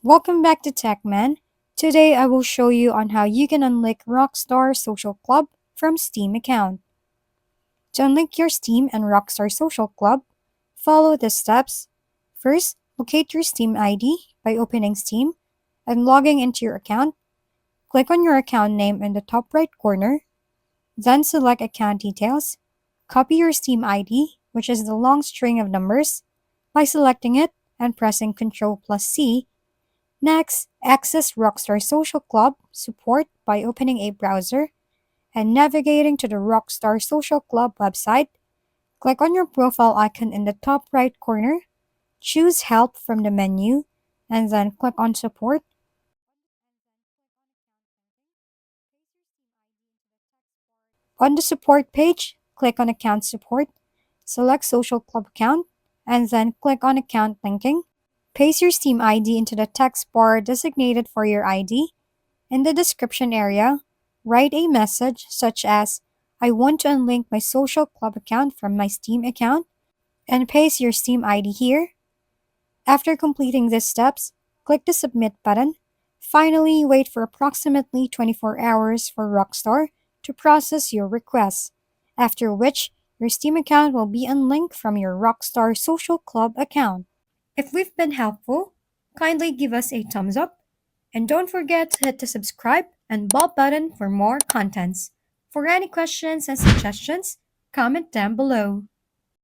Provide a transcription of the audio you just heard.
Welcome back to TechMan. Today I will show you on how you can unlink Rockstar Social Club from Steam account. To unlink your Steam and Rockstar Social Club, follow the steps. First, locate your Steam ID by opening Steam and logging into your account. Click on your account name in the top right corner, then select Account Details. Copy your Steam ID, which is the long string of numbers, by selecting it and pressing Ctrl+C. Next, access Rockstar Social Club support by opening a browser and navigating to the Rockstar Social Club website. Click on your profile icon in the top right corner, choose Help from the menu, and then click on Support. On the support page, click on Account Support, select Social Club Account, and then click on Account Linking. Paste your Steam ID into the text bar designated for your ID. In the description area, write a message such as, "I want to unlink my social club account from my Steam account," and paste your Steam ID here. After completing these steps, click the Submit button. Finally, wait for approximately 24 hours for Rockstar to process your request, after which your Steam account will be unlinked from your Rockstar Social Club account. If we've been helpful, kindly give us a thumbs up. And don't forget to hit the subscribe and bell button for more contents. For any questions and suggestions, comment down below.